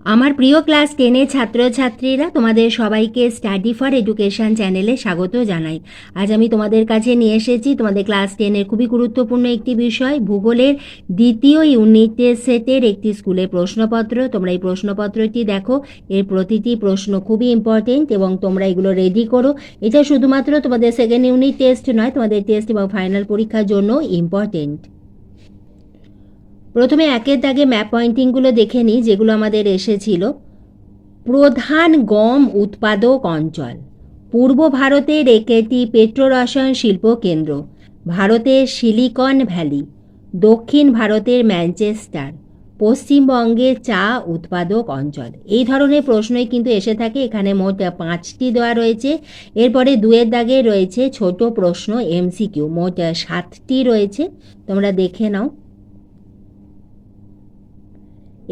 আমার প্রিয় ক্লাস 10-এর ছাত্রছাত্রীরা, তোমাদের সবাইকে স্টাডি ফর এডুকেশন চ্যানেলে স্বাগত জানাই। আজ আমি তোমাদের কাছে নিয়ে এসেছি তোমাদের ক্লাস 10-এর খুবই গুরুত্বপূর্ণ একটি বিষয়, ভূগোলের দ্বিতীয় ইউনিট সেটের একটি স্কুলের প্রশ্নপত্র। তোমরা এই প্রশ্নপত্রটি দেখো, এর প্রতিটি প্রশ্ন খুবই ইম্পর্টেন্ট এবং তোমরা এগুলো রেডি করো। এটা শুধুমাত্র তোমাদের সেকেন্ড ইউনিট টেস্ট নয়, তোমাদের টেস্ট এবং ফাইনাল পরীক্ষার জন্য ইম্পর্টেন্ট। প্রথমে একের দাগে ম্যাপ পয়েন্টিংগুলো দেখে নিই যেগুলো আমাদের এসেছিল। প্রধান গম উৎপাদক অঞ্চল, পূর্ব ভারতের একটি পেট্রোরসায়ন শিল্প কেন্দ্র, ভারতের সিলিকন ভ্যালি, দক্ষিণ ভারতের ম্যানচেস্টার, পশ্চিমবঙ্গের চা উৎপাদক অঞ্চল। এই ধরনের প্রশ্নই কিন্তু এসে থাকে। এখানে মোট 5টি দেওয়া রয়েছে। এরপরে 2-এর দাগে রয়েছে ছোট প্রশ্ন এমসিকিউ, মোট 7টি রয়েছে। তোমরা দেখে নাও।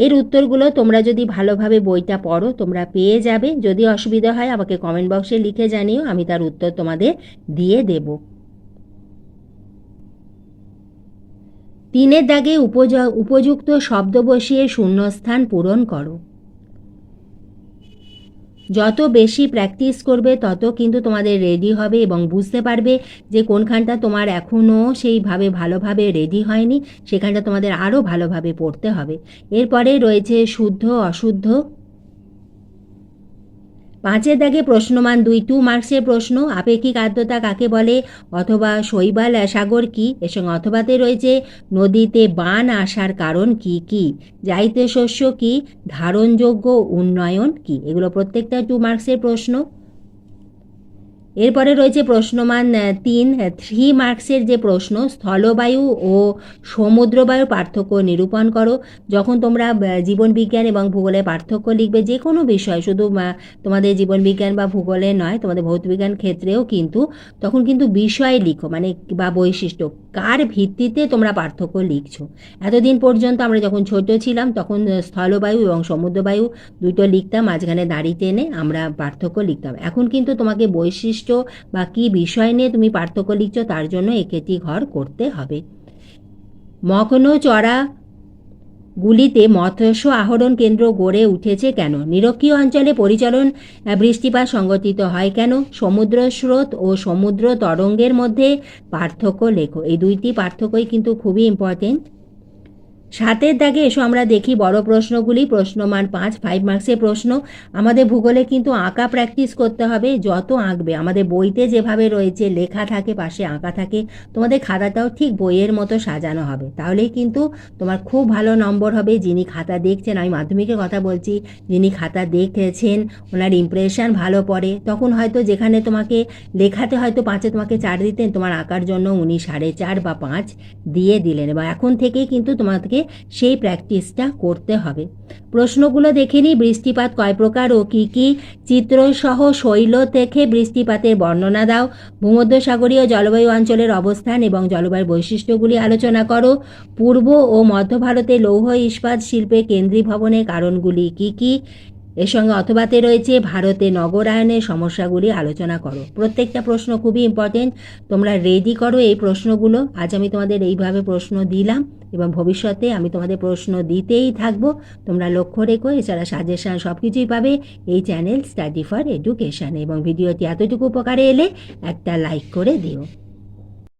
এর উত্তরগুলো তোমরা যদি ভালোভাবে বইটা পড়ো তোমরা পেয়ে যাবে। যদি অসুবিধা হয় আমাকে কমেন্ট বক্সে লিখে জানিও, আমি তার উত্তর তোমাদের দিয়ে দেব। 3-এর দাগে উপযুক্ত শব্দ বসিয়ে শূন্যস্থান পূরণ করো। যত বেশি প্র্যাকটিস করবে তত কিন্তু তোমাদের রেডি হবে এবং বুঝতে পারবে যে কোনখানটা তোমার এখনও সেইভাবে ভালোভাবে রেডি হয়নি, সেখানটা তোমাদের আরও ভালোভাবে পড়তে হবে। এরপরে রয়েছে শুদ্ধ অশুদ্ধ। 5-এর দাগে প্রশ্নমান 2 মার্কসের প্রশ্ন। আপেক্ষিক আর্দ্রতা কাকে বলে, অথবা শৈবাল সাগর কি, এর সঙ্গে অথবাতে রয়েছে নদীতে বান আসার কারণ কি কি, জায়িত শস্য কি, ধারণযোগ্য উন্নয়ন কি। এগুলো প্রত্যেকটা 2 মার্কসের প্রশ্ন। এরপরে রয়েছে প্রশ্নমান 3 মার্কসের যে প্রশ্ন, স্থলবায়ু ও সমুদ্রবায়ুর পার্থক্য নিরূপণ করো। যখন তোমরা জীবনবিজ্ঞান এবং ভূগোলের পার্থক্য লিখবে, যে কোনো বিষয়, শুধু তোমাদের জীবনবিজ্ঞান বা ভূগোলে নয়, তোমাদের ভৌতবিজ্ঞান ক্ষেত্রেও কিন্তু তখন কিন্তু বিষয় লিখো, মানে বা বৈশিষ্ট্য, কার ভিত্তিতে তোমরা পার্থক্য লিখছো। এতদিন পর্যন্ত আমরা যখন ছোট ছিলাম তখন স্থলবায়ু এবং সমুদ্রবায়ু দুটো লিখতাম, মাঝখানে দাঁড়ি টেনে আমরা পার্থক্য লিখতাম। এখন কিন্তু তোমাকে বৈশিষ্ট্য বা কী বিষয় নিয়ে তুমি পার্থক্য লিখছো তার জন্য একটি ঘর করতে হবে। মগ্ন চড়া গুলিতে মৎস্য আহরণ কেন্দ্র গড়ে উঠেছে কেন, নিরক্ষীয় অঞ্চলে পরিচালন বৃষ্টিপাত সংঘটিত হয় কেন, সমুদ্র স্রোত ও সমুদ্র তরঙ্গের মধ্যে পার্থক্য লেখো। এই 2টি পার্থক্যই কিন্তু খুবই ইম্পর্টেন্ট। 7-এর দাগে এসো আমরা দেখি বড় প্রশ্নগুলি। প্রশ্নমান 5 মার্কসের প্রশ্ন। আমাদের ভূগোলে কিন্তু আঁকা প্র্যাকটিস করতে হবে। যত আঁকবে, আমাদের বইতে যেভাবে রয়েছে লেখা থাকে, পাশে আঁকা থাকে, তোমাদের খাতাটাও ঠিক বইয়ের মতো সাজানো হবে, তাহলেই কিন্তু তোমার খুব ভালো নম্বর হবে। যিনি খাতা দেখছেন, আমি মাধ্যমিকের কথা বলছি, যিনি খাতা দেখেছেন ওনার ইমপ্রেশন ভালো পড়ে, তখন হয়তো যেখানে তোমাকে লেখাতে হয়তো 5-এ তোমাকে 4 দিতেন, তোমার আঁকার জন্য উনি 4.5 বা 5 দিয়ে দিলেন। এবং এখন থেকেই কিন্তু তোমাকে সেই প্র্যাকটিসটা করতে হবে। প্রশ্নগুলো দেখে নিই। বৃষ্টিপাত কয় প্রকার ও কী কী, চিত্রসহ শৈল থেকে বৃষ্টিপাতের বর্ণনা দাও, ভূমধ্যসাগরীয় জলবায়ু অঞ্চলের অবস্থান এবং জলবায়ুর বৈশিষ্ট্যগুলি আলোচনা করো, পূর্ব ও মধ্য ভারতে লৌহ ইস্পাত শিল্পে কেন্দ্রীভবনের কারণগুলি কী কী, এর সঙ্গে অথবাতে রয়েছে ভারতে নগরায়নের সমস্যাগুলি আলোচনা করো। প্রত্যেকটা প্রশ্ন খুবই ইম্পর্টেন্ট, তোমরা রেডি করো এই প্রশ্নগুলো। আজ আমি তোমাদের এইভাবে প্রশ্ন দিলাম এবং ভবিষ্যতে আমি তোমাদের প্রশ্ন দিতেই থাকবো, তোমরা লক্ষ্য রেখো। এছাড়া সাজেশান সব কিছুই পাবে এই চ্যানেল স্টাডি ফর এডুকেশান। এবং ভিডিওটি এতটুকু উপকারে এলে একটা লাইক করে দিও।